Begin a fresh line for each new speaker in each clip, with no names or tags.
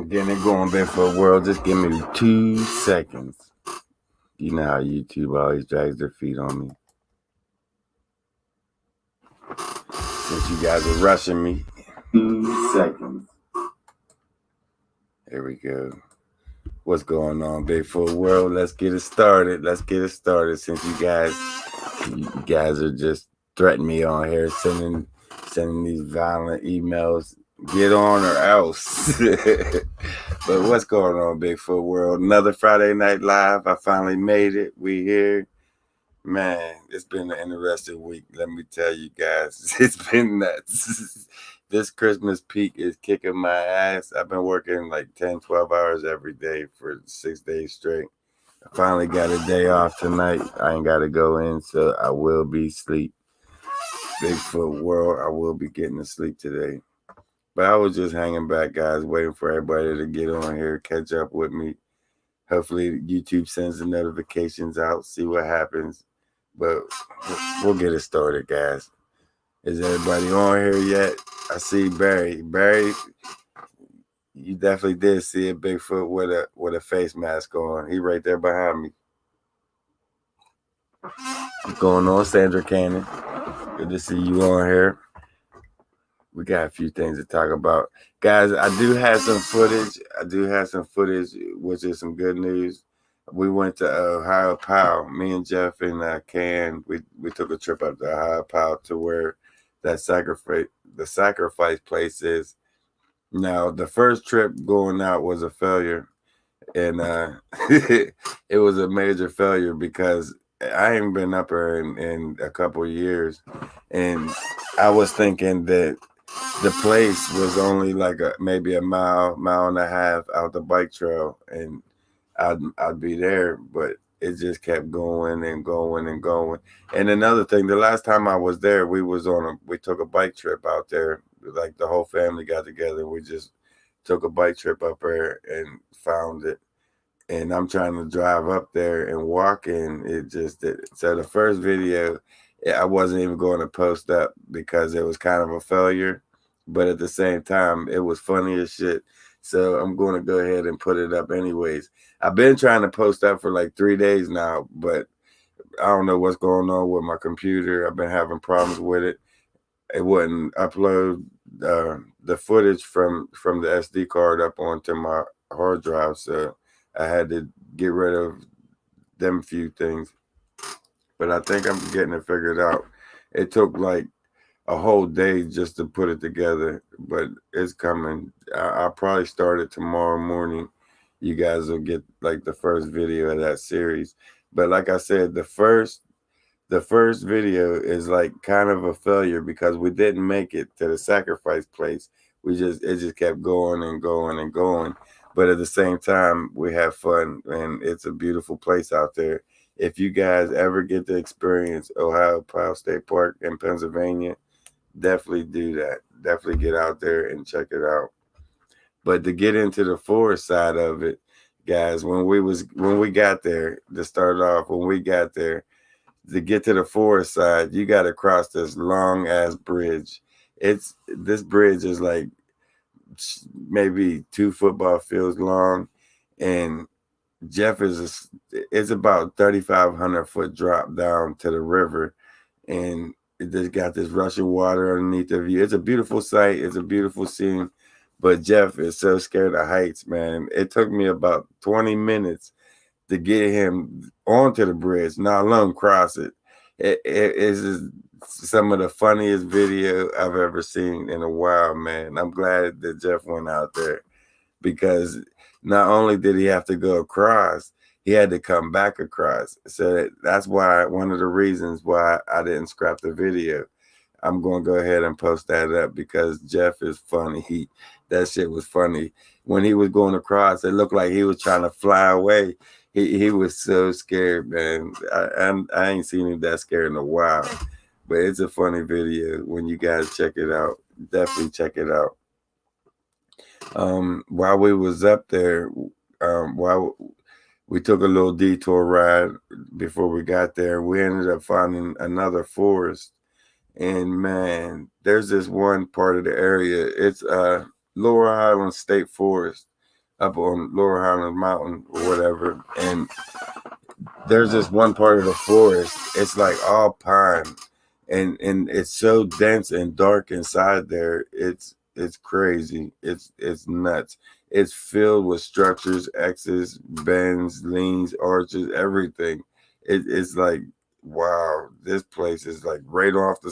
Getting it going, Bigfoot World. Just give me 2 seconds. You know how YouTube always drags their feet on me. Since you guys are rushing me. 2 seconds. There we go. What's going on, Bigfoot World? Let's get it started. Since you guys are just threatening me on here, sending these violent emails. Get on or else. But what's going on, Bigfoot World? Another Friday Night Live. I finally made it. We here. Man, it's been an interesting week. Let me tell you guys. It's been nuts. This Christmas peak is kicking my ass. I've been working like 10, 12 hours every day for 6 days straight. I finally got a day off tonight. I ain't got to go in, so I will be asleep. Bigfoot World, I will be getting to sleep today. But I was just hanging back, guys, waiting for everybody to get on here, catch up with me. Hopefully, YouTube sends the notifications out, see what happens. But we'll get it started, guys. Is everybody on here yet? I see Barry. Barry, you definitely did see a Bigfoot with a face mask on. He right there behind me. What's going on, Sandra Cannon? Good to see you on here. We got a few things to talk about. Guys, I do have some footage, which is some good news. We went to Ohio Powell. Me and Jeff and Can, we took a trip up to Ohio Powell to where the sacrifice place is. Now, the first trip going out was a failure. And it was a major failure because I ain't been up there in a couple of years. And I was thinking that the place was only like maybe a mile and a half out the bike trail, and I'd be there, but it just kept going and going and going. And another thing, the last time I was there, we took a bike trip out there. Like the whole family got together. We just took a bike trip up there and found it. And I'm trying to drive up there and walk in. So the first video, I wasn't even going to post up because it was kind of a failure. But at the same time, it was funny as shit. So I'm going to go ahead and put it up anyways. I've been trying to post up for like 3 days now, but I don't know what's going on with my computer. I've been having problems with it. It wouldn't upload the footage from the SD card up onto my hard drive. So I had to get rid of them few things. But I think I'm getting it figured out. It took like a whole day just to put it together, but it's coming. I'll probably start it tomorrow morning. You guys will get like the first video of that series. But like I said, the first video is like kind of a failure because we didn't make it to the sacrifice place. It just kept going and going and going. But at the same time, we have fun, and it's a beautiful place out there. If you guys ever get to experience Ohio Powell State Park in Pennsylvania, definitely do that. Definitely get out there and check it out. But to get into the forest side of it, guys, when we got there, to start off, when we got there, to get to the forest side, you got to cross this long ass bridge. This bridge is like maybe 2 football fields long, and Jeff it's about 3,500 foot drop down to the river, and it just got this rushing water underneath of you. It's a beautiful sight. It's a beautiful scene, but Jeff is so scared of heights, man. It took me about 20 minutes to get him onto the bridge, not alone cross it. It is some of the funniest video I've ever seen in a while, man. I'm glad that Jeff went out there because not only did he have to go across, he had to come back across. So that's why one of the reasons why I didn't scrap the video. I'm going to go ahead and post that up because Jeff is funny. That shit was funny. When he was going across, it looked like he was trying to fly away. He was so scared, man. I ain't seen him that scared in a while. But it's a funny video. When you guys check it out, definitely check it out. While we was up there, while we took a little detour ride before we got there, we ended up finding another forest. And man, there's this one part of the area. It's Lower Highland State Forest. up on Laurel Highlands Mountain or whatever, and there's this one part of the forest. It's like all pine, and it's so dense and dark inside there. It's crazy. It's nuts. It's filled with structures, X's, bends, leans, arches, everything. It's like, wow, this place is like right off the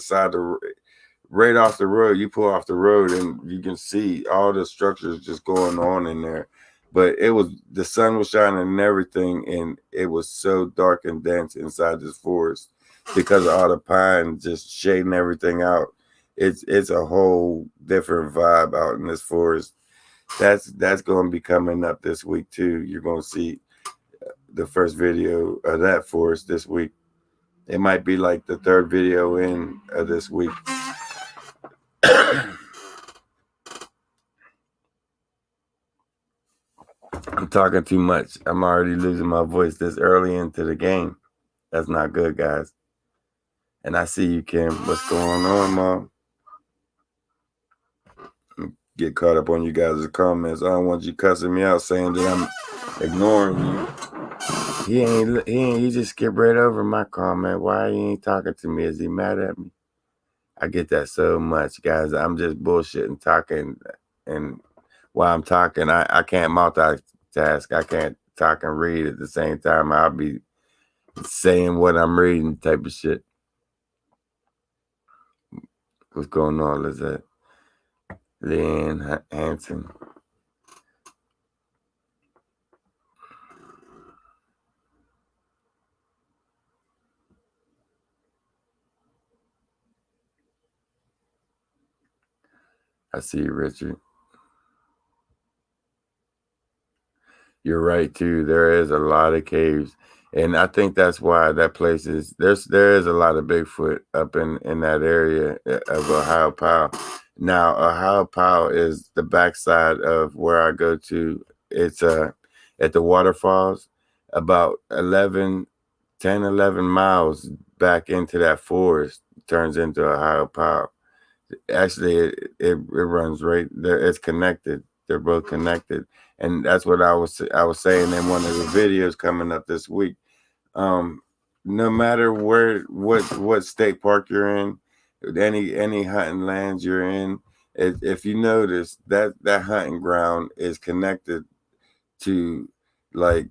road. You pull off the road and you can see all the structures just going on in there. But it was the sun was shining and everything, and it was so dark and dense inside this forest because of all the pine just shading everything out. It's a whole different vibe out in this forest. That's going to be coming up this week too. You're going to see the first video of that forest this week. It might be like the third video in this week. I'm talking too much. I'm already losing my voice this early into the game. That's not good, guys. And I see you, Kim. What's going on, Mom? Get caught up on you guys' comments. I don't want you cussing me out saying that I'm ignoring you. He just skipped right over my comment. Why he ain't talking to me? Is he mad at me? I get that so much, guys. I'm just bullshitting, talking, and while I'm talking, I can't multitask. I can't talk and read at the same time. I'll be saying what I'm reading type of shit. What's going on, Lizette? Lynn Hanson. I see you, Richard. You're right too. There is a lot of caves, and I think that's why that place is there is a lot of Bigfoot up in that area of Ohio Powell. Now, Ohio Powell is the backside of where I go to. It's at the waterfalls, about 11 miles back into that forest turns into Ohio Powell. Actually, it runs right there. It's connected. They're both connected, and that's what I was saying in one of the videos coming up this week. No matter what state park you're in, any hunting lands you're in, if you notice that hunting ground is connected to like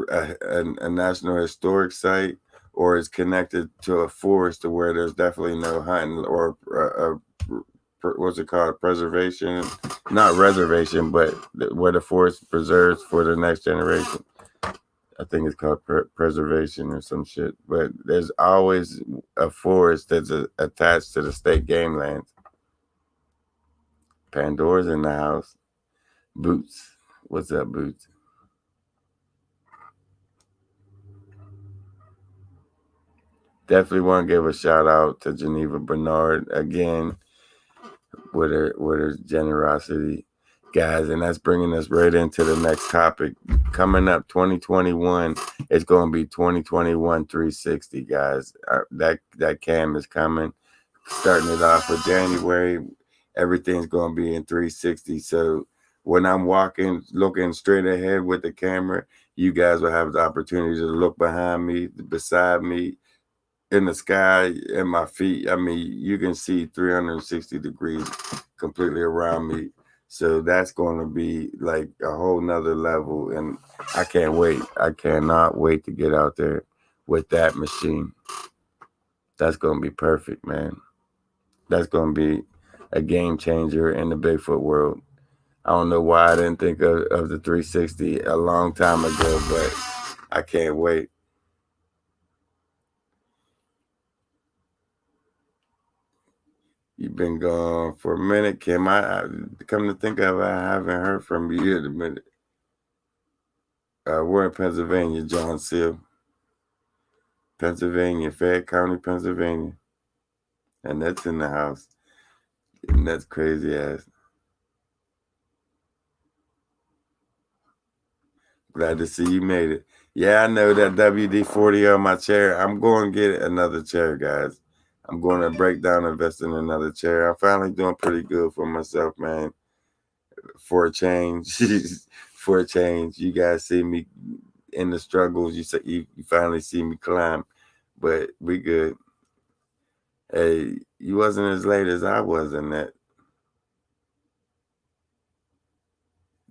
a national historic site, or is connected to a forest to where there's definitely no hunting or what's it called, preservation, not reservation, but where the forest preserves for the next generation. I think it's called preservation or some shit. But there's always a forest that's attached to the state game lands. Pandora's in the house. Boots. What's up, Boots? Definitely want to give a shout out to Geneva Bernard again with her generosity, guys, and that's bringing us right into the next topic. Coming up 2021, it's going to be 2021 360, guys. That cam is coming. Starting it off with January, everything's going to be in 360. So when I'm walking, looking straight ahead with the camera, you guys will have the opportunity to look behind me, beside me, in the sky, and my feet. I mean, you can see 360 degrees completely around me. So that's going to be like a whole nother level. And I can't wait. I cannot wait to get out there with that machine. That's going to be perfect, man. That's going to be a game changer in the Bigfoot world. I don't know why I didn't think of the 360 a long time ago, but I can't wait. You've been gone for a minute, Kim. I come to think of it, I haven't heard from you in a minute. We're in Pennsylvania, John Seal. Pennsylvania, Fayette County, Pennsylvania. And that's in the house. And that's crazy ass. Glad to see you made it. Yeah, I know that WD-40 on my chair. I'm going to get another chair, guys. I'm going to break down and invest in another chair. I'm finally doing pretty good for myself, man. For a change. for a change. You guys see me in the struggles. You finally see me climb, but we good. Hey, you wasn't as late as I was in that.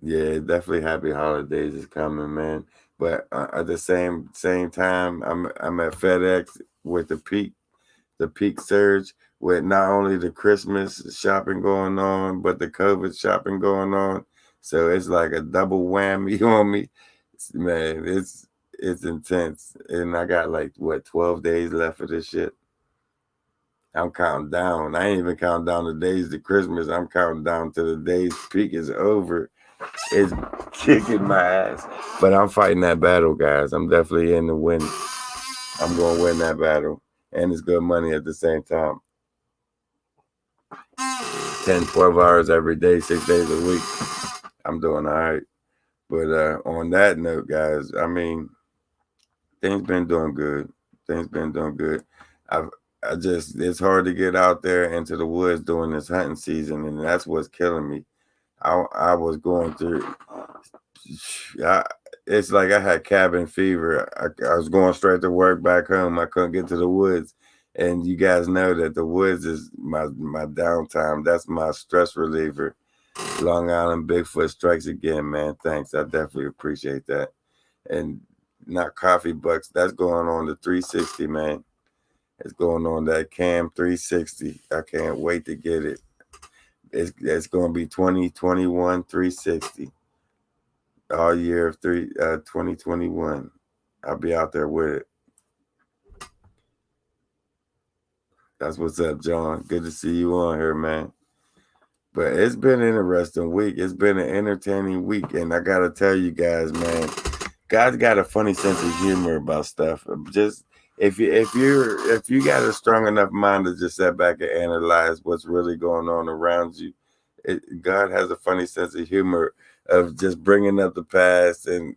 Yeah, definitely happy holidays is coming, man. But at the same time, I'm at FedEx with the peak surge with not only the Christmas shopping going on, but the COVID shopping going on. So it's like a double whammy on me. Man, it's intense. And I got like what 12 days left of this shit. I'm counting down. I ain't even counting down the days to Christmas. I'm counting down to the days peak is over. It's kicking my ass. But I'm fighting that battle, guys. I'm definitely in the win. I'm gonna win that battle. And it's good money at the same time. 10, 12 hours every day, 6 days a week. I'm doing all right. But on that note, guys, I mean, things been doing good. Things been doing good. I've I just it's hard to get out there into the woods during this hunting season, and that's what's killing me. I was going through. I, it's like I had cabin fever. I was going straight to work back home. I couldn't get to the woods, and you guys know that the woods is my downtime. That's my stress reliever. Long Island Bigfoot strikes again, man. Thanks. I definitely appreciate that. And not coffee bucks. That's going on the 360, man. It's going on that Cam 360. I can't wait to get it. It's going to be 2021 360 all year of 2021. I'll be out there with it. That's what's up, John. Good to see you on here, man. But it's been an interesting week. It's been an entertaining week, and I gotta tell you guys, man, God's got a funny sense of humor about stuff. Just if you got a strong enough mind to just sit back and analyze what's really going on around you, God has a funny sense of humor of just bringing up the past and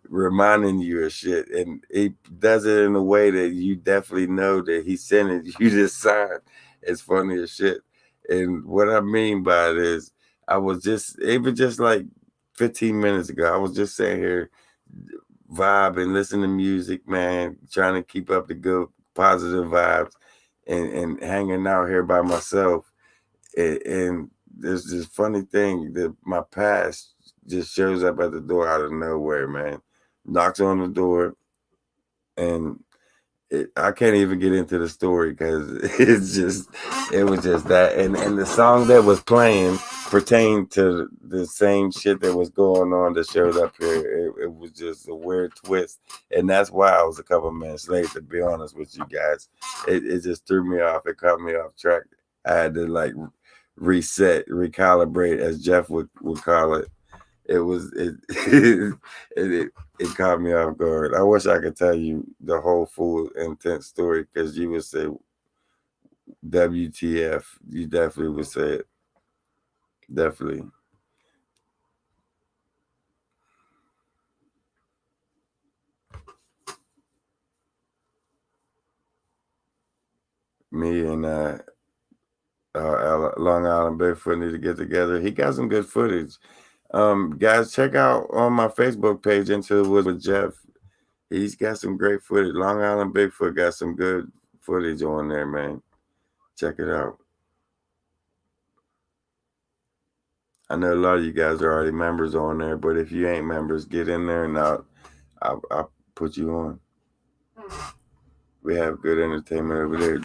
reminding you of shit, and he does it in a way that you definitely know that he sent it. You just signed. It's funny as shit. And what I mean by it is, I was just even just like 15 minutes ago, I was just sitting here vibing, listening to music, man, trying to keep up the good positive vibes, and hanging out here by myself. And there's this funny thing that my past just shows up at the door out of nowhere, man. Knocks on the door, and I can't even get into the story because it was just that, and the song that was playing pertained to the same shit that was going on that showed up here. It was just a weird twist, and that's why I was a couple minutes late. To be honest with you guys, it just threw me off. It caught me off track. I had to like reset, recalibrate, as Jeff would call it. It was it caught me off guard. I wish I could tell you the whole full intense story because you would say WTF. You definitely would say it. Definitely. Me and Long Island Bigfoot need to get together. He got some good footage. Guys, check out on my Facebook page Into the Woods with Jeff. He's got some great footage. Long Island Bigfoot got some good footage on there, man. Check it out. I know a lot of you guys are already members on there, but if you ain't members, get in there and I'll put you on. We have good entertainment over there.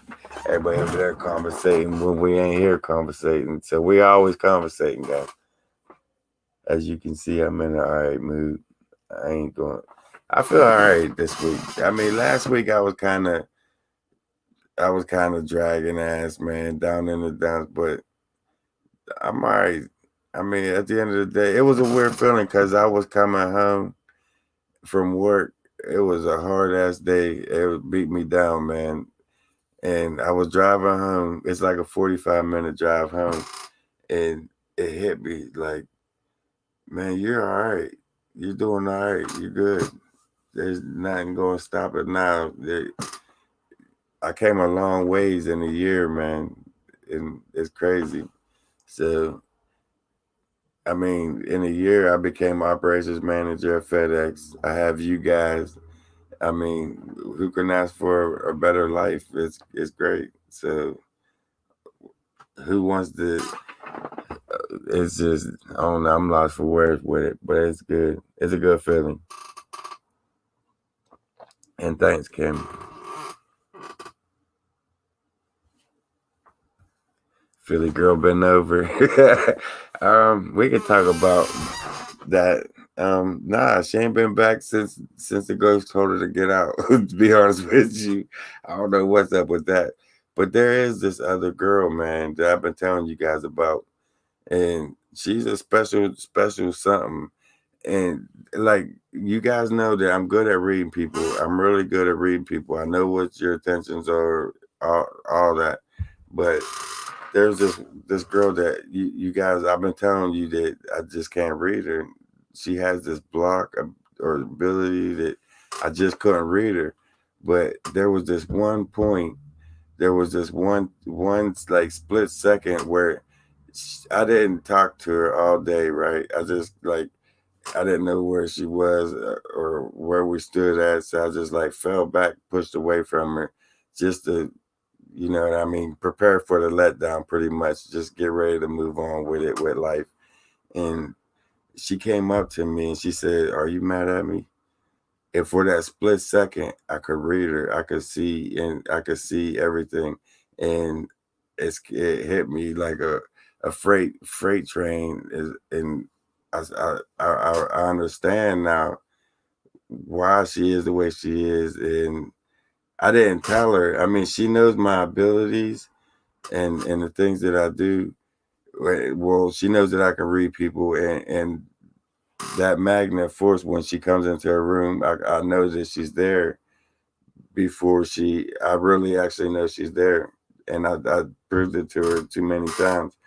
Everybody over there conversating when we ain't here conversating. So we always conversating, guys. As you can see, I'm in an all right mood. I feel all right this week. I mean, last week I was kind of dragging ass, man, down in the dumps, but I'm all right. I mean, at the end of the day, it was a weird feeling because I was coming home from work. It was a hard ass day. It beat me down, man. And I was driving home. It's like a 45-minute drive home. And it hit me like, man, you're all right. You're doing all right. You're good. There's nothing going to stop it now. I came a long ways in a year, man. And it's crazy. So I mean, in a year, I became operations manager at FedEx. I have you guys. I mean, who can ask for a better life? It's great. So, who wants to? It's just I don't know. I'm lost for words with it, but it's good. It's a good feeling. And thanks, Kim. Philly girl been over. We could talk about that. Nah, she ain't been back since the ghost told her to get out. To be honest with you, I don't know what's up with that. But there is this other girl, man, that I've been telling you guys about, and she's a special something. And like you guys know that I'm good at reading people. I'm really good at reading people. I know what your intentions are, all that. But there's this girl that you guys I've been telling you that I just can't read her. She has this block or ability that I just couldn't read her. But there was this one point, there was this one like split second where I didn't talk to her all day, right? I just like I didn't know where she was or where we stood at, so I just like fell back, pushed away from her, just to you know what I mean, prepare for the letdown pretty much, just get ready to move on with it with life. And she came up to me and she said, "Are you mad at me?" And for that split second, I could read her, I could see, and I could see everything. And it hit me like a freight train is, and I understand now why she is the way she is. And I didn't tell her. I mean, she knows my abilities and the things that I do. Well, she knows that I can read people, and that magnet force when she comes into a room, I know that she's there before she. I really actually know she's there, and I proved it to her too many times.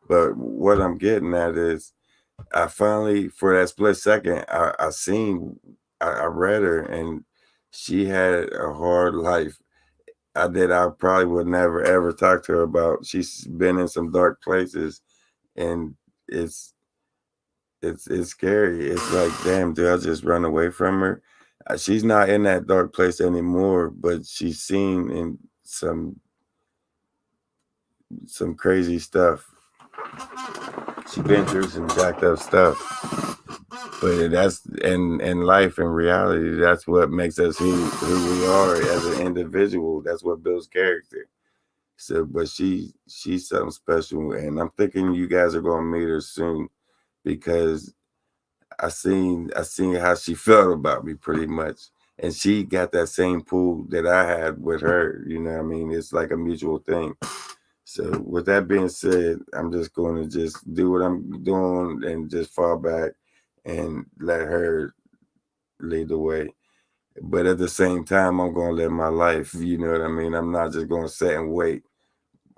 But what I'm getting at is, I finally, for that split second, I seen, I read her, and she had a hard life. I probably would never ever talk to her about. She's been in some dark places, and it's it's scary. It's like, damn, do I just run away from her? She's not in that dark place anymore, but she's seen in some crazy stuff. She been through some jacked up stuff. But that's in life and reality, that's what makes us who we are as an individual. That's what builds character. So, but she's something special, and I'm thinking you guys are gonna meet her soon because I seen how she felt about me pretty much, and she got that same pull that I had with her. You know what I mean? It's like a mutual thing. So, with that being said, I'm just going to just do what I'm doing and just fall back and let her lead the way. But at the same time, I'm going to live my life. You know what I mean? I'm not just going to sit and wait.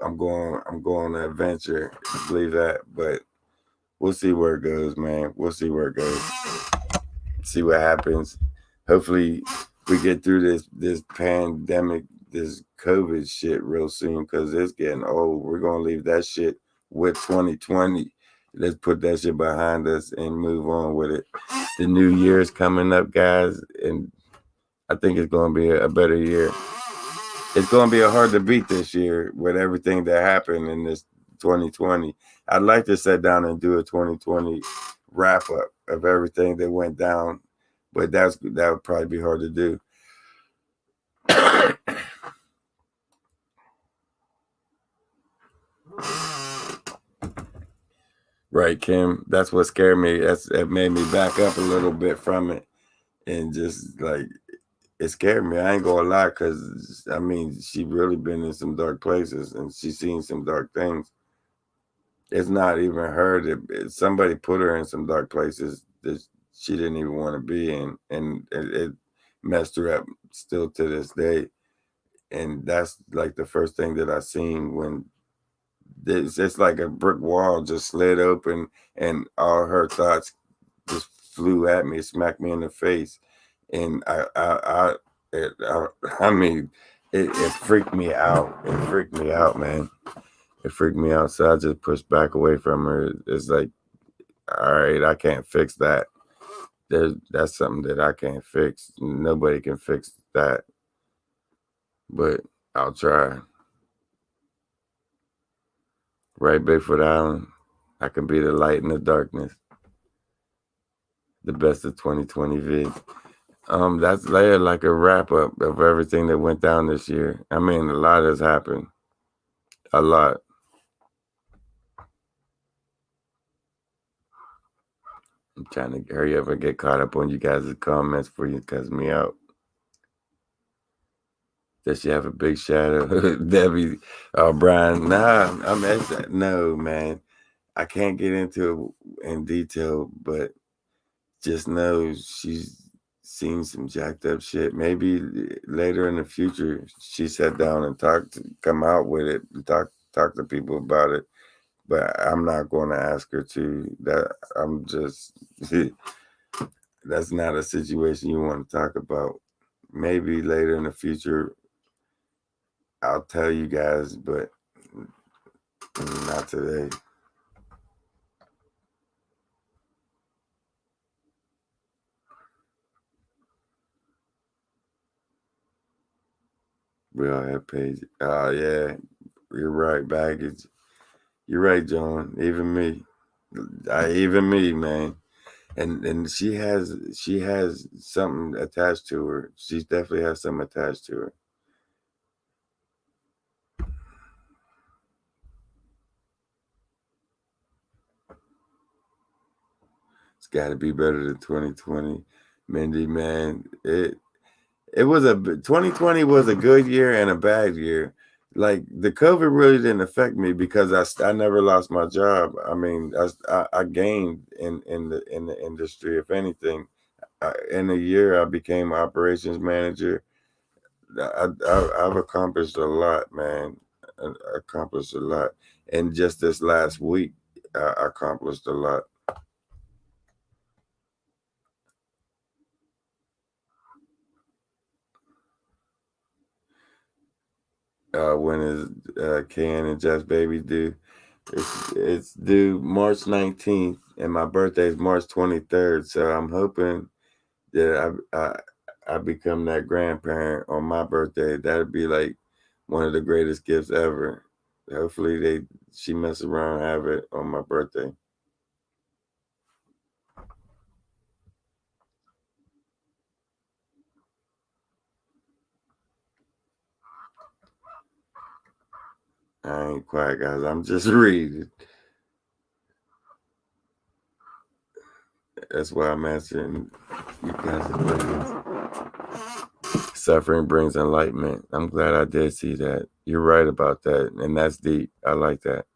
I'm going on an adventure. Believe that. But we'll see where it goes, man. We'll see where it goes. See what happens. Hopefully, we get through this pandemic, this COVID shit real soon because it's getting old. We're gonna leave that shit with 2020. Let's put that shit behind us and move on with it. The new year's coming up, guys, and I think it's gonna be a better year. It's gonna be a hard to beat this year with everything that happened in this 2020. I'd like to sit down and do a 2020 wrap up of everything that went down, but that would probably be hard to do. Right, Kim. That's what scared me. It made me back up a little bit from it, and just like it scared me. I ain't gonna lie, because I mean, she really been in some dark places, and she's seen some dark things. It's not even her that somebody put her in some dark places that she didn't even want to be in, and it messed her up still to this day. And that's like the first thing that I seen when it's like a brick wall just slid open, and all her thoughts just flew at me, smacked me in the face, and I mean, it freaked me out. It freaked me out, man. It freaked me out. So I just pushed back away from her. It's like all right, I can't fix that. That's something that I can't fix. Nobody can fix that, but I'll try. Right, Bigfoot Island. I can be the light in the darkness. The best of 2020 vid. That's like a wrap up of everything that went down this year. I mean, a lot has happened. A lot. I'm trying to hurry up and get caught up on you guys' comments before you cuss me out. Does she have a big shadow? Debbie, Brian, nah, no, man. I can't get into it in detail, but just know she's seen some jacked up shit. Maybe later in the future, she sat down and come out with it, and talk to people about it. But I'm not going to ask her to. I'm just that's not a situation you want to talk about. Maybe later in the future, I'll tell you guys, but not today. We all have pages. Oh yeah, you're right. Baggage. You're right, John. Even me. Even me, man. And she has something attached to her. She definitely has something attached to her. It's got to be better than 2020, Mindy. Man, it was 2020 was a good year and a bad year. Like the COVID really didn't affect me because I never lost my job. I mean, I gained in the industry. If anything, in a year I became operations manager. I've accomplished a lot, man. I accomplished a lot, and just this last week, I accomplished a lot. When is Ken and Jeff's baby due? It's due March 19th, and my birthday is March 23rd. So I'm hoping that I become that grandparent on my birthday. That'd be like one of the greatest gifts ever. Hopefully she mess around and have it on my birthday. I ain't quiet, guys. I'm just reading. That's why I'm answering you guys' questions. Suffering brings enlightenment. I'm glad I did see that. You're right about that. And that's deep. I like that.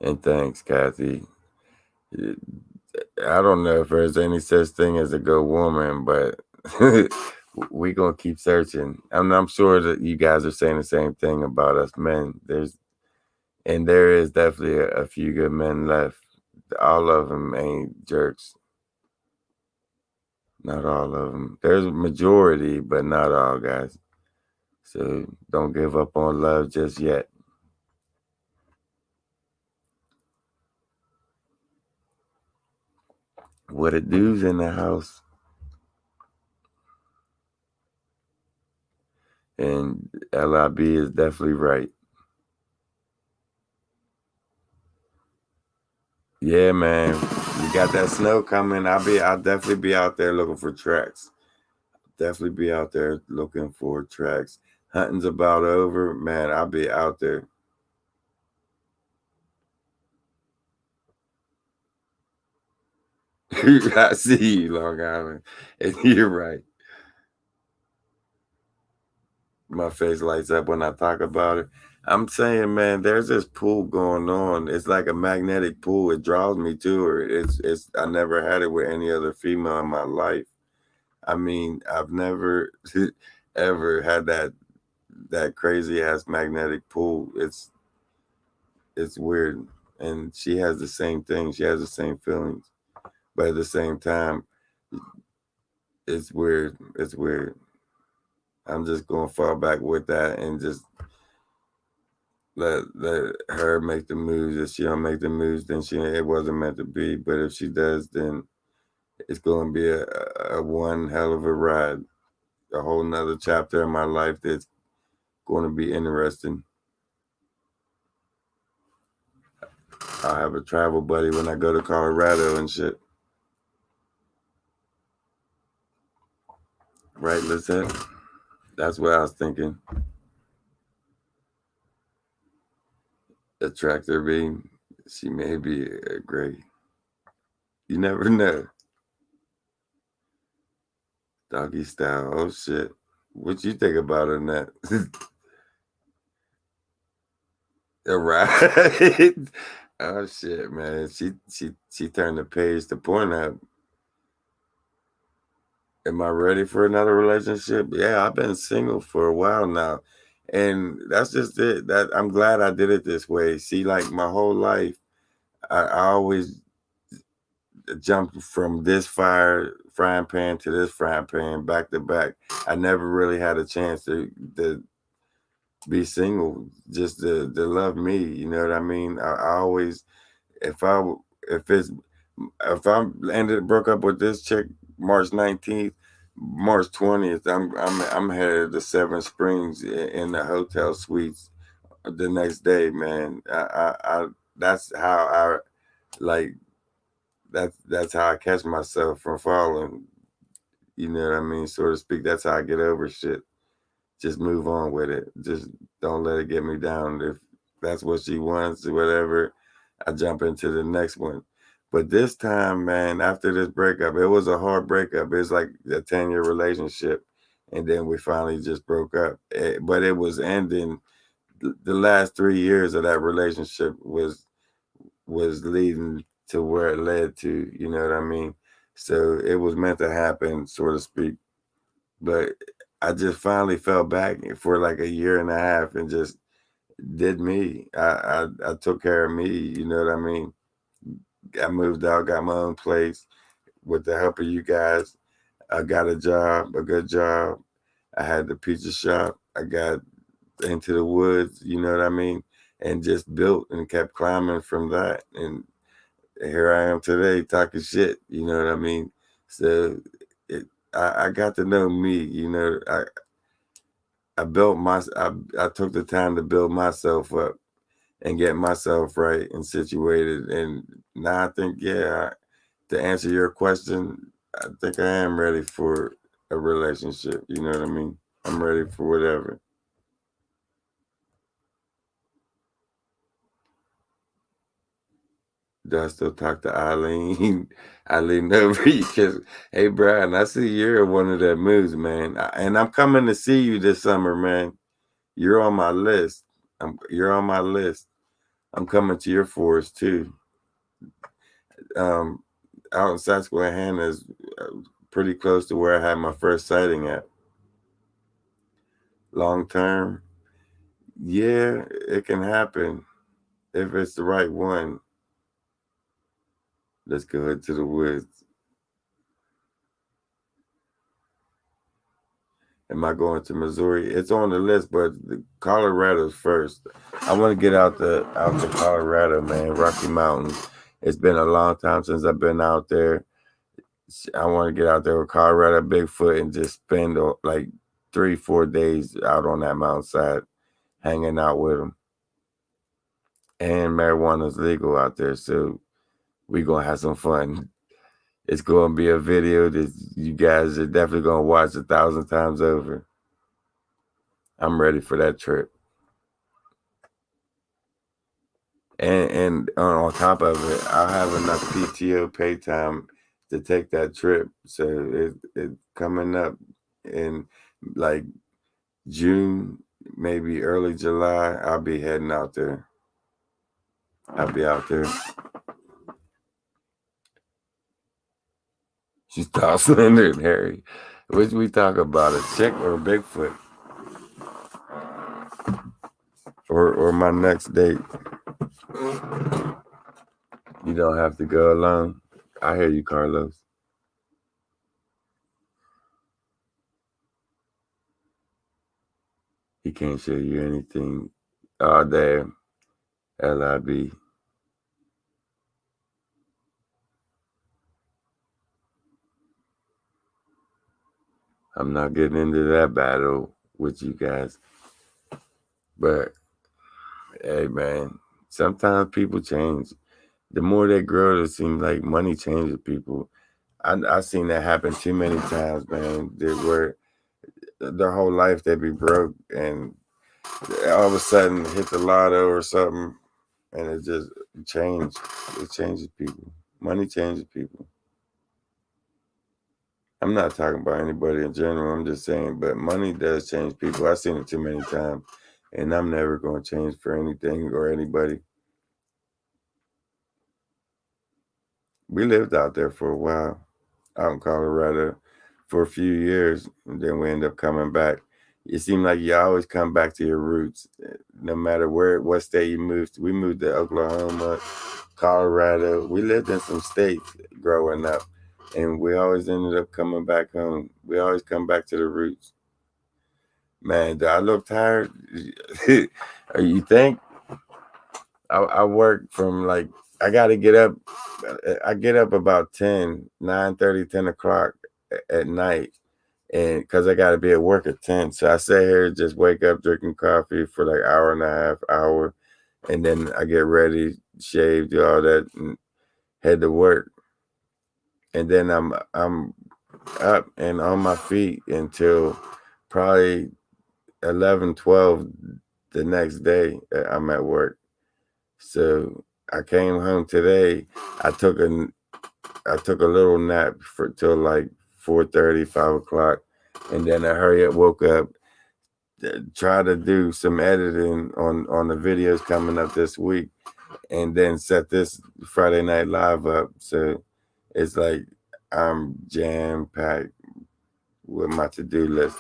And thanks, Kathy. I don't know if there's any such thing as a good woman, but we gonna keep searching. I'm sure that you guys are saying the same thing about us men. There is definitely a few good men left. All of them ain't jerks. Not all of them. There's a majority, but not all, guys. So don't give up on love just yet. What it do's in the house. And LIB is definitely right. Yeah, man. You got that snow coming. I'll definitely be out there looking for tracks. Definitely be out there looking for tracks. Hunting's about over. Man, I'll be out there. I see you, Long Island. And you're right. My face lights up when I talk about it. I'm saying, man, there's this pull going on. It's like a magnetic pull. It draws me to her. It's I never had it with any other female in my life. I mean, I've never ever had that crazy ass magnetic pull. It's weird. And she has the same thing. She has the same feelings. But at the same time, it's weird. It's weird. I'm just gonna fall back with that and just let her make the moves. If she don't make the moves, then it wasn't meant to be. But if she does, then it's going to be a one hell of a ride, a whole nother chapter in my life that's going to be interesting. I'll have a travel buddy when I go to Colorado and shit. Right, Lizette? That's what I was thinking. A tractor beam. She may be a gray. You never know. Doggy style. Oh shit. What you think about on that? Right. Oh shit, man. She turned the page to Pornhub. Am I ready for another relationship? Yeah, I've been single for a while now. And that's just it. That I'm glad I did it this way. See, like my whole life, I always jumped from this frying pan to this frying pan back to back. I never really had a chance to be single, just to love me. You know what I mean? I always, if I if it's if I broke up with this chick March 19th, March 20th, I'm headed to Seven Springs in the hotel suites the next day, man. I that's how I like that's how I catch myself from falling. You know what I mean, so to speak. That's how I get over shit. Just move on with it. Just don't let it get me down. If that's what she wants or whatever, I jump into the next one. But this time, man, after this breakup, it was a hard breakup. It's like a 10-year relationship. And then we finally just broke up. But it was ending. The last 3 years of that relationship was leading to where it led to, you know what I mean? So it was meant to happen, so to speak. But I just finally fell back for like a year and a half and just did me. I took care of me, you know what I mean? I moved out, got my own place with the help of you guys. I got a job, a good job. I had the pizza shop. I got into the woods, you know what I mean? And just built and kept climbing from that. And here I am today talking shit, you know what I mean? So I got to know me, you know. I built I took the time to build myself up and get myself right and situated. And now I think, yeah, to answer your question, I think I am ready for a relationship. You know what I mean? I'm ready for whatever. Do I still talk to Eileen? Eileen over because, hey, Brian, I see you're in one of that moods, man. And I'm coming to see you this summer, man. You're on my list. You're on my list. I'm coming to your forest too. Um, Out in Susquehanna is pretty close to where I had my first sighting at. Long term, yeah, it can happen if it's the right one. Let's go into the woods. Am I going to Missouri? It's on the list, but Colorado's first. I want to get out to Colorado, man. Rocky Mountains. It's been a long time since I've been out there. I want to get out there with Colorado Bigfoot and just spend like 3-4 days out on that mountainside, hanging out with them. And marijuana's legal out there, so we gonna have some fun. It's gonna be a video that you guys are definitely gonna watch 1,000 times over. I'm ready for that trip. And on top of it, I'll have enough PTO pay time to take that trip. So it coming up in like June, maybe early July. I'll be heading out there. I'll be out there. She's tall, slender, and hairy. Which we talk about, a chick or a Bigfoot? Or my next date. You don't have to go alone. I hear you, Carlos. He can't show you anything all day. LIB. I'm not getting into that battle with you guys. But hey, man, sometimes people change. The more they grow, it seems like money changes people. I seen that happen too many times, man. Where their whole life they be broke, and all of a sudden hit the lotto or something, and it just changed. It changes people. Money changes people. I'm not talking about anybody in general. I'm just saying, but money does change people. I've seen it too many times, and I'm never going to change for anything or anybody. We lived out there for a while, out in Colorado, for a few years, and then we end up coming back. It seemed like you always come back to your roots, no matter what state you moved to. We moved to Oklahoma, Colorado. We lived in some states growing up, and we always ended up coming back home. We always come back to the roots. Man, do I look tired? You think? I work from like, I got to get up. I get up about 9:30, 10 o'clock at night. And because I got to be at work at 10. So I sit here, just wake up, drinking coffee for like hour and a half, hour. And then I get ready, shave, do all that, and head to work. And then I'm up and on my feet until probably 11, 12 the next day. I'm at work. So I came home today. I took a little nap for till like 4:30, 5 o'clock, and then I hurry up, woke up, try to do some editing on the videos coming up this week, and then set this Friday Night Live up. So it's like I'm jam packed with my to do list.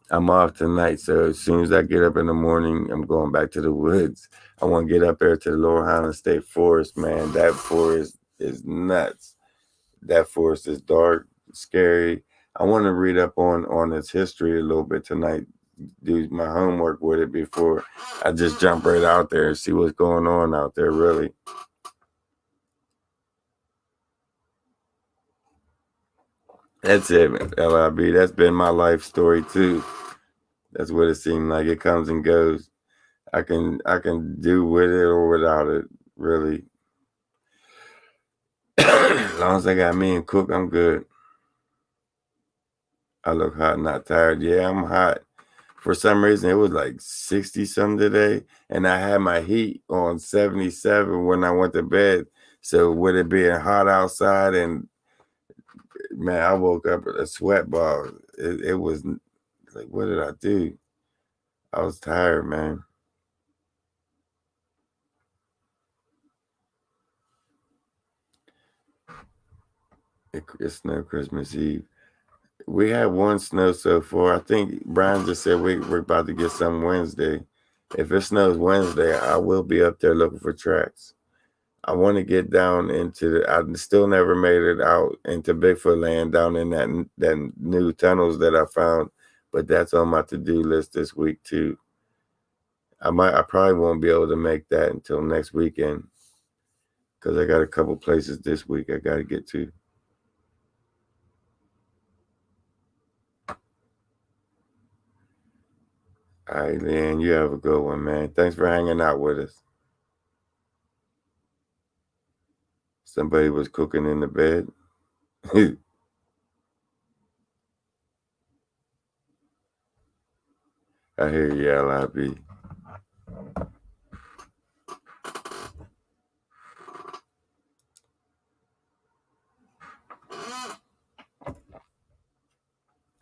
I'm off tonight, so as soon as I get up in the morning, I'm going back to the woods. I want to get up there to the Lower Highland State Forest, man. That forest is nuts. That forest is dark, scary. I want to read up on its history a little bit tonight. Do my homework with it before I just jump right out there and see what's going on out there. Really, that's it, man. LIB. That's been my life story too. That's what it seemed like. It comes and goes. I can do with it or without it. Really, as long as I got me and Cook, I'm good. I look hot, not tired. Yeah, I'm hot. For some reason, it was like 60 some today, and I had my heat on 77 when I went to bed. So with it being hot outside, and man, I woke up with a sweat ball. It was like, what did I do? I was tired, man. It snowed Christmas Eve. We had one snow so far. I think Brian just said we're about to get some Wednesday. If it snows Wednesday, I will be up there looking for tracks. I want to get down into I still never made it out into Bigfoot land down in that new tunnels that I found, but that's on my to do list this week too. I probably won't be able to make that until next weekend because I got a couple places this week I got to get to. All right, Leanne, you have a good one, man. Thanks for hanging out with us. Somebody was cooking in the bed. I hear you, LIB.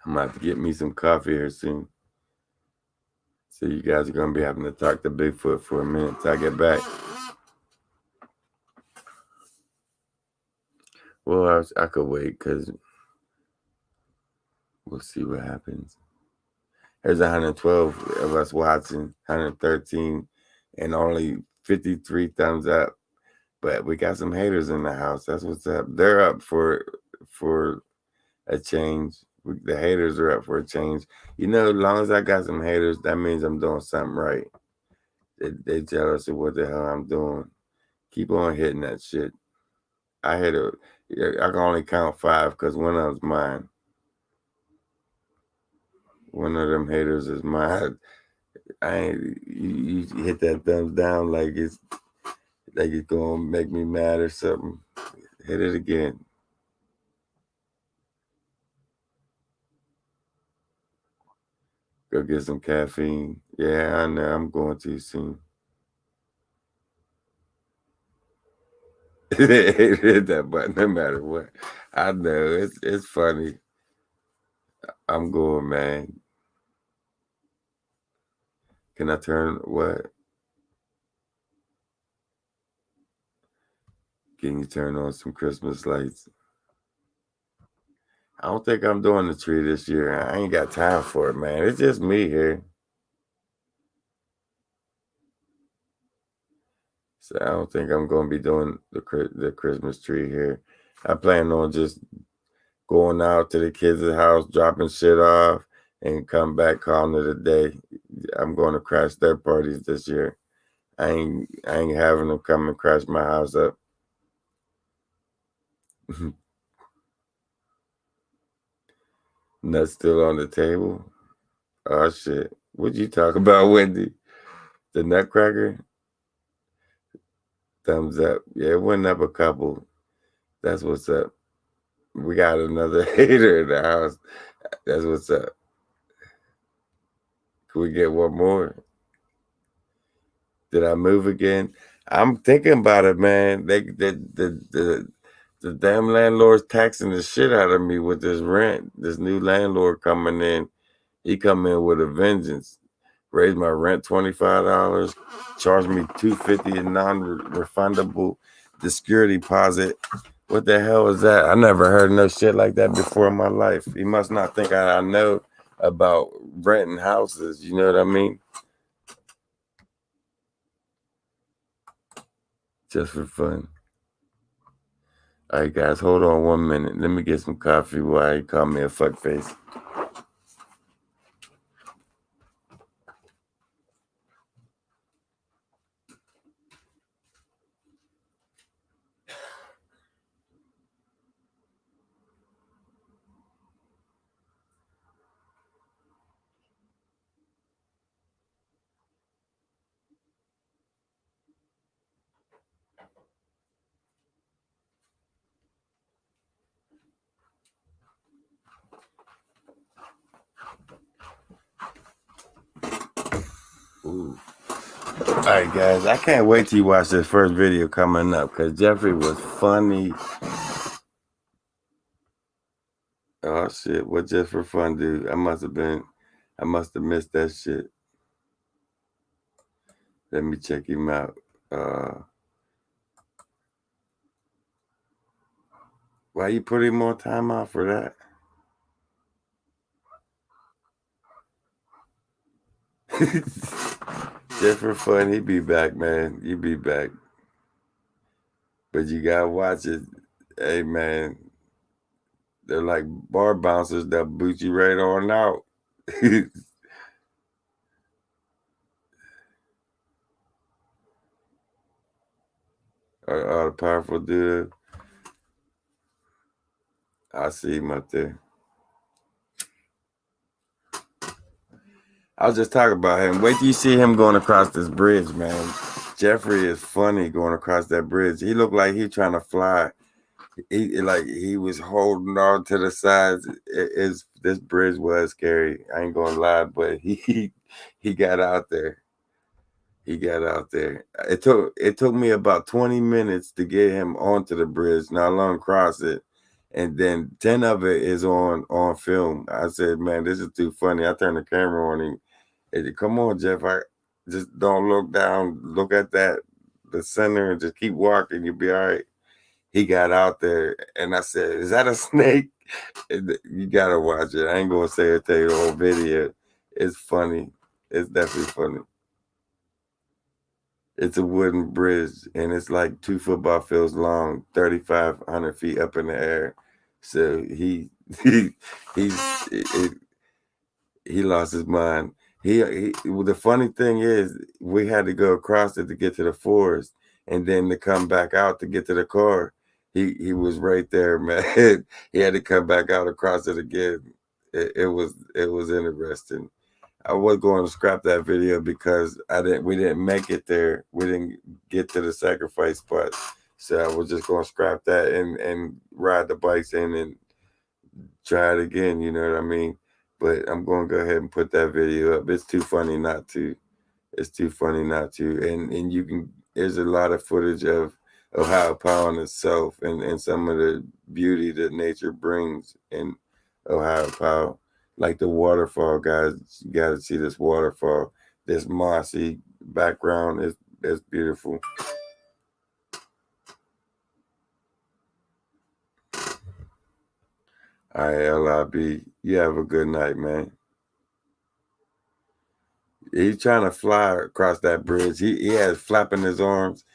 I'm about to get me some coffee here soon. So you guys are gonna be having to talk to Bigfoot for a minute till I get back. Well, I could wait because we'll see what happens. There's 112 of us watching, 113, and only 53 thumbs up. But we got some haters in the house. That's what's up. They're up for a change. The haters are up for a change. As long as I got some haters, that means I'm doing something right. They jealous of what the hell I'm doing. Keep on hitting that shit. I hit a. I can only count 5 because one of them's mine. One of them haters is mine. I ain't. You hit that thumbs down like it's gonna make me mad or something. Hit it again. Go get some caffeine. Yeah, I know. I'm going to soon. Hit that button no matter what. I know it's funny. I'm going, man. Can I turn what? Can you turn on some Christmas lights? I don't think I'm doing the tree this year. I ain't got time for it, man. It's just me here. So I don't think I'm going to be doing the Christmas tree here. I plan on just going out to the kids' house, dropping shit off, and come back calling it a day. I'm going to crash their parties this year. I ain't having them come and crash my house up. Nuts still on the table. Oh shit! What you talk about, Wendy? The Nutcracker? Thumbs up. Yeah, it went up a couple. That's what's up. We got another hater in the house. That's what's up. Can we get one more? Did I move again? I'm thinking about it, man. The damn landlord's taxing the shit out of me with this rent. This new landlord coming in, he come in with a vengeance. Raise my rent $25, charge me $250 in non-refundable the security deposit. What the hell is that? I never heard no shit like that before in my life. He must not think I know about renting houses. You know what I mean? Just for fun. All right, guys, hold on 1 minute. Let me get some coffee while he call me a fuckface. Ooh. All right, guys, I can't wait till you watch this first video coming up because Jeffrey was funny. Oh shit! What just for fun, dude? I must have missed that shit. Let me check him out. Why you put him on timeout for that? Just for fun, he be back, man. He be back. But you gotta watch it. Hey, man, they're like bar bouncers that boot you right on out. The powerful dude. I see him up there. I was just talking about him. Wait till you see him going across this bridge, man. Jeffrey is funny going across that bridge. He looked like he trying to fly. He was holding on to the sides. This bridge was scary. I ain't gonna lie, but he got out there. He got out there. It took me about 20 minutes to get him onto the bridge, not long cross it. And then 10 of it is on film. I said, man, this is too funny. I turned the camera on him. He said, come on, Jeff. I just don't look down. Look at the center, and just keep walking. You'll be all right. He got out there, and I said, is that a snake? You gotta watch it. I ain't gonna say it, tell you the whole video. It's funny. It's definitely funny. It's a wooden bridge, and it's like 2 football fields long, 3,500 feet up in the air. So he lost his mind. Well, the funny thing is, we had to go across it to get to the forest, and then to come back out to get to the car. He was right there, man. He had to come back out across it again. It was interesting. I was going to scrap that video because we didn't make it there. We didn't get to the sacrifice spot. So I was just going to scrap that and ride the bikes in and try it again, you know what I mean? But I'm going to go ahead and put that video up. It's too funny not to. It's too funny not to. And you can, there's a lot of footage of Ohio Powell itself and some of the beauty that nature brings in Ohio Powell. Like the waterfall, guys. You got to see this waterfall. This mossy background is beautiful. All right, LIB. You have a good night, man. He's trying to fly across that bridge. He had flapping his arms.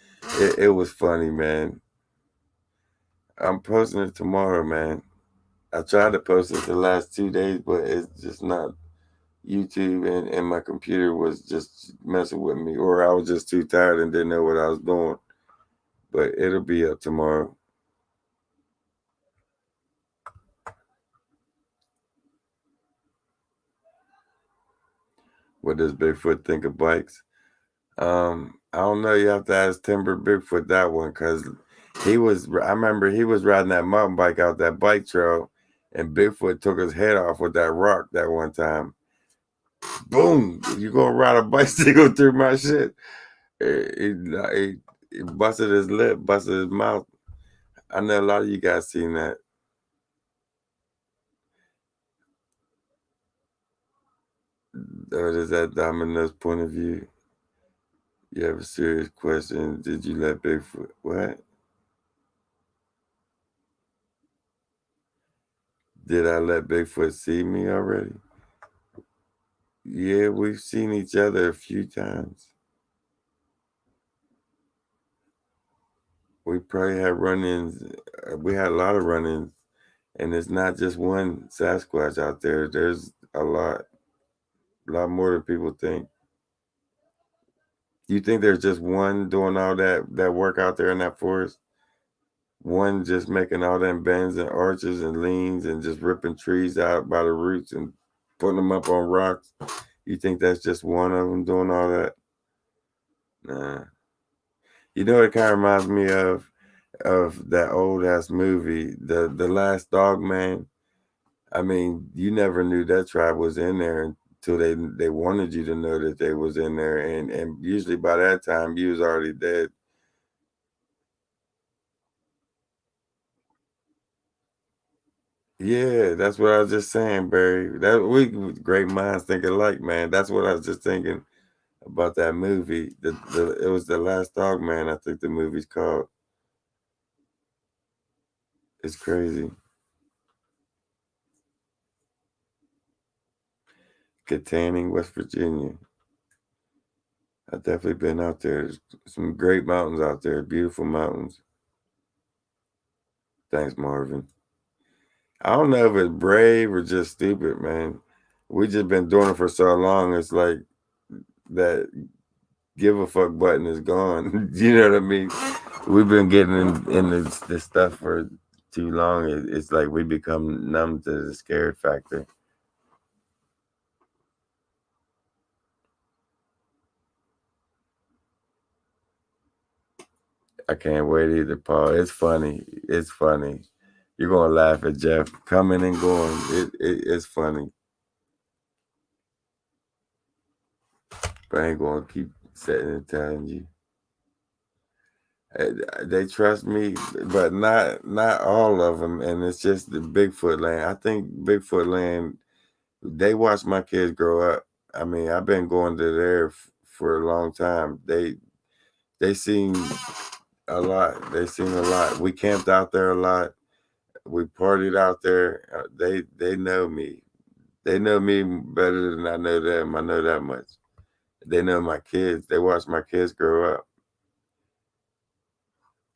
It was funny, man. I'm posting it tomorrow, man. I tried to post it the last 2 days, but it's just not. YouTube and my computer was just messing with me, or I was just too tired and didn't know what I was doing. But it'll be up tomorrow. What does Bigfoot think of bikes? I don't know. You have to ask Timber Bigfoot that one because he was. I remember he was riding that mountain bike out that bike trail, and Bigfoot took his head off with that rock that one time. Boom! You gonna ride a bicycle through my shit? He busted his lip, busted his mouth. I know a lot of you guys seen that. Or is that Domino's point of view? You have a serious question. Did you let Bigfoot? What? Did I let Bigfoot see me already? Yeah, we've seen each other a few times. We probably had run-ins. We had a lot of run-ins, and it's not just one Sasquatch out there. There's a lot more than people think. You think there's just one doing all that work out there in that forest? One just making all them bends and arches and leans and just ripping trees out by the roots and putting them up on rocks. You think that's just one of them doing all that? Nah. You know, it kind of reminds me of that old ass movie, the Last Dog Man. I mean, you never knew that tribe was in there until they wanted you to know that they was in there, and usually by that time you was already dead. Yeah, that's what I was just saying, Barry. That we great minds think alike, man. That's what I was just thinking about that movie. It was the Last Dog Man. I think the movie's called. It's crazy. Katanning, West Virginia. I've definitely been out there. There's some great mountains out there, beautiful mountains. Thanks, Marvin. I don't know if it's brave or just stupid, man. We just been doing it for so long. It's like that give a fuck button is gone. You know what I mean? We've been getting in this stuff for too long. It's like we become numb to the scared factor. I can't wait either, Paul. It's funny. It's funny. You're gonna laugh at Jeff coming and going. It's funny. But I ain't gonna keep sitting and telling you. They trust me, but not all of them. And it's just the Bigfoot land. I think Bigfoot land. They watch my kids grow up. I mean, I've been going to there for a long time. They seen a lot. They seen a lot. We camped out there a lot. We partied out there. They know me. They know me better than I know them. I know that much. They know my kids. They watch my kids grow up.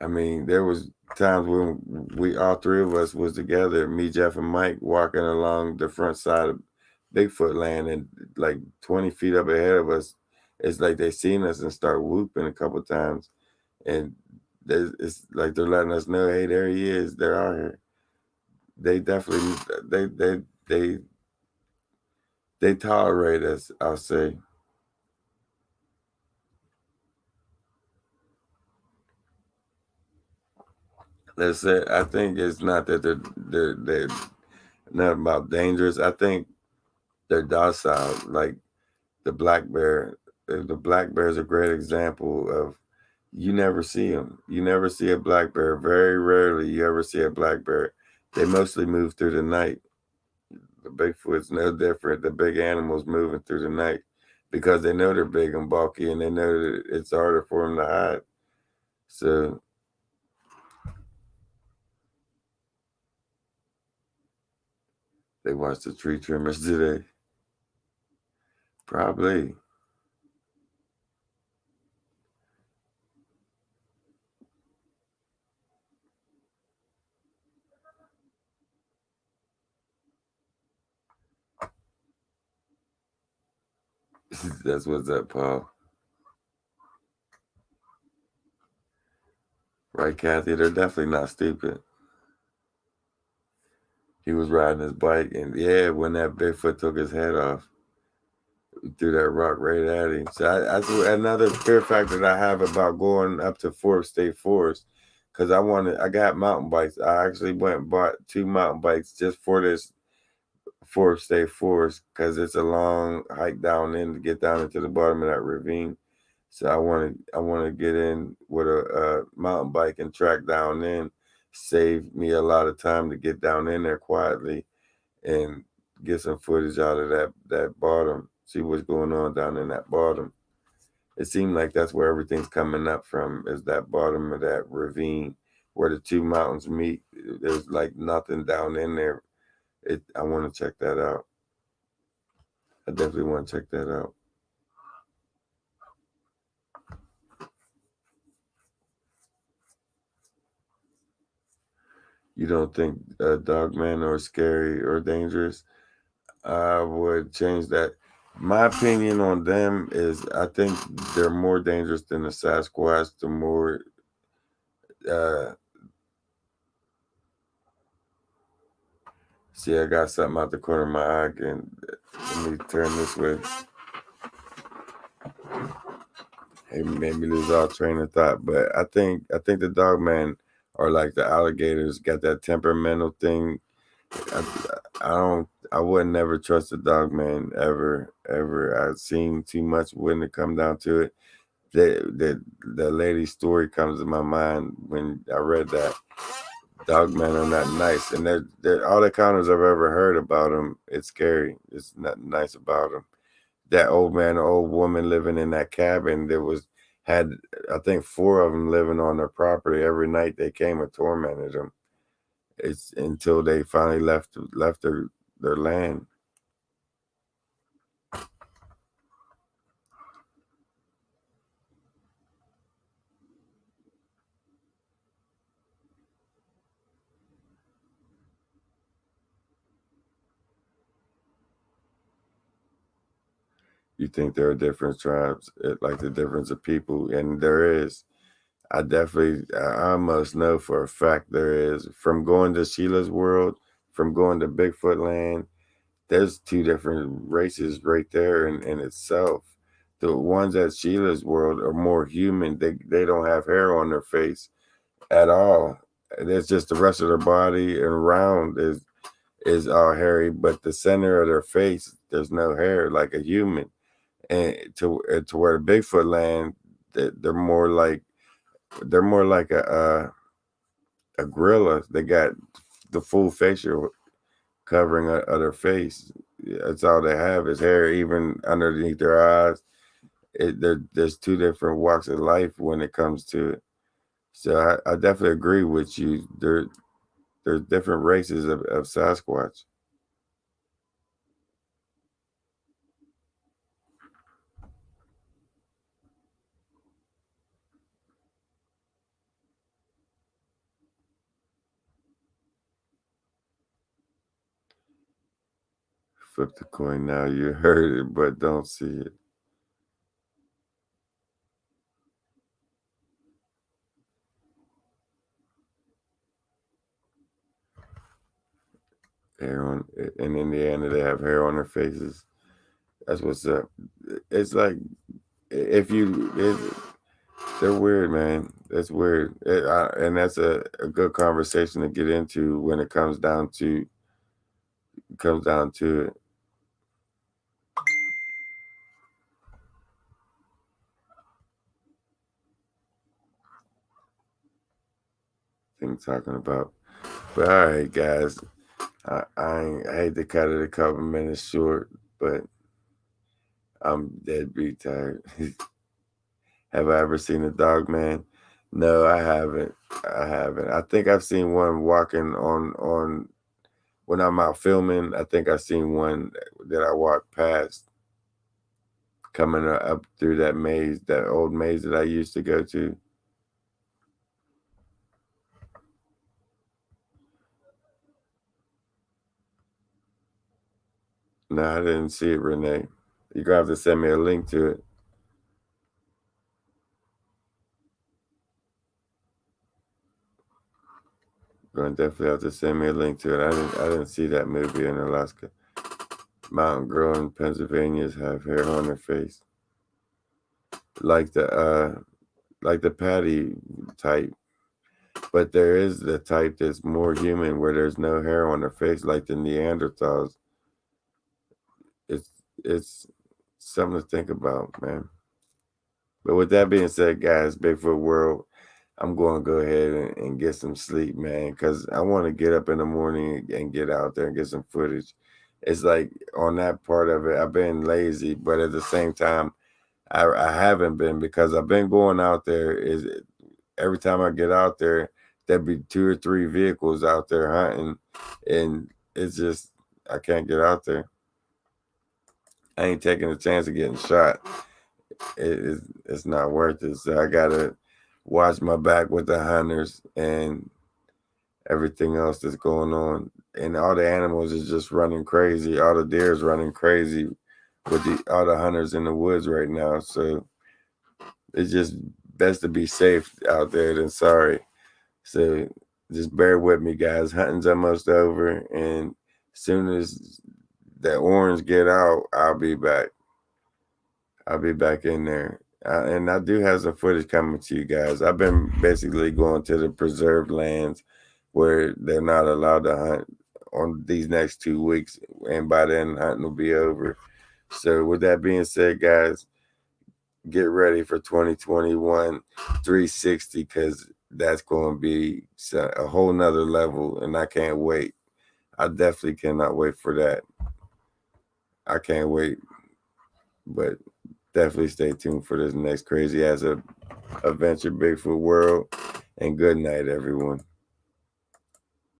I mean, there was times when we all three of us was together, me, Jeff, and Mike, walking along the front side of Bigfoot land, and like 20 feet up ahead of us. It's like they seen us and start whooping a couple times, and it's like they're letting us know, hey, there he is. They're out here. They definitely they they tolerate us. I'll say. That's it. I think it's not that they're not about dangerous. I think they're docile. Like the black bear. The black bear is a great example of you never see them. You never see a black bear. Very rarely you ever see a black bear. They mostly move through the night. The Bigfoot's no different. The big animals moving through the night because they know they're big and bulky and they know that it's harder for them to hide. So they watch the tree trimmers today. Probably. That's what's up, Paul. Right, Kathy? They're definitely not stupid. He was riding his bike, and yeah, when that Bigfoot took his head off, he threw that rock right at him. So that's another fear factor that I have about going up to Forbes State Forest, because I got mountain bikes. I actually went and bought 2 mountain bikes just for this Forbes State Forest, because it's a long hike down in to get down into the bottom of that ravine. So I want to get in with a mountain bike and track down in, save me a lot of time to get down in there quietly and get some footage out of that bottom. See what's going on down in that bottom. It seemed like that's where everything's coming up from, is that bottom of that ravine where the 2 mountains meet. There's like nothing down in there. I want to check that out. I definitely want to check that out. You don't think Dogman or scary or dangerous? I would change that. My opinion on them is I think they're more dangerous than the Sasquatch. The more, uh, see, I got something out the corner of my eye again. Let me turn this way. It made me lose all train of thought. But I think the Dogman are like the alligators, got that temperamental thing. I don't. I would never trust a dog man ever, ever. I've seen too much when it come down to it. The lady's story comes to my mind when I read that. Dog men are not nice, and they're all the encounters I've ever heard about them. It's scary. It's not nice about them. That old man, old woman living in that cabin. There was had I think 4 of them living on their property. Every night they came and tormented them. It's until they finally left their land. You think there are different tribes, like the difference of people, and there is. I almost know for a fact there is. From going to Sheila's world, from going to Bigfoot land, there's 2 different races right there in itself. The ones at Sheila's world are more human. They don't have hair on their face at all. It's just the rest of their body and round is all hairy, but the center of their face there's no hair like a human. And to where the Bigfoot land, they're more like a gorilla. They got the full facial covering of their face. That's all they have is hair, even underneath their eyes. There's 2 different walks of life when it comes to it. So I definitely agree with you. There's different races of Sasquatch. Flip the coin now. You heard it, but don't see it. Hair on in Indiana, they have hair on their faces. That's what's up. It's like if you, they're weird, man. That's weird, and that's a good conversation to get into when it comes down to it. Thing talking about. But all right, guys. I hate to cut it a couple minutes short, but I'm dead beat tired. Have I ever seen a dog man? No, I haven't. I haven't. I think I've seen one walking on when I'm out filming. I think I've seen one that I walked past coming up through that maze, that old maze that I used to go to. No, I didn't see it, Renee. You're gonna have to send me a link to it. You're gonna definitely have to send me a link to it. I didn't see that movie in Alaska. Mountain girl in Pennsylvania's have hair on their face. Like the Patty type. But there is the type that's more human where there's no hair on their face, like the Neanderthals. It's it's something to think about, man. But with that being said, guys, Bigfoot World, I'm going to go ahead and get some sleep, man, because I want to get up in the morning and get out there and get some footage. It's like on that part of it, I've been lazy, but at the same time, I haven't been because I've been going out there. Is every time I get out there, there'd be 2 or 3 vehicles out there hunting, and it's just I can't get out there. I ain't taking a chance of getting shot. It's not worth it. So I gotta watch my back with the hunters and everything else that's going on. And all the animals is just running crazy. All the deer's running crazy with all the hunters in the woods right now. So it's just best to be safe out there than sorry. So just bear with me, guys. Hunting's almost over, and as soon as the orange get out, I'll be back. I'll be back in there. And I do have some footage coming to you guys. I've been basically going to the preserved lands where they're not allowed to hunt on these next 2 weeks, and by then hunting will be over. So with that being said, guys, get ready for 2021 360 because that's going to be a whole nother level, and I can't wait. I definitely cannot wait for that. I can't wait, but definitely stay tuned for this next crazy ass adventure, Bigfoot World, and good night, everyone.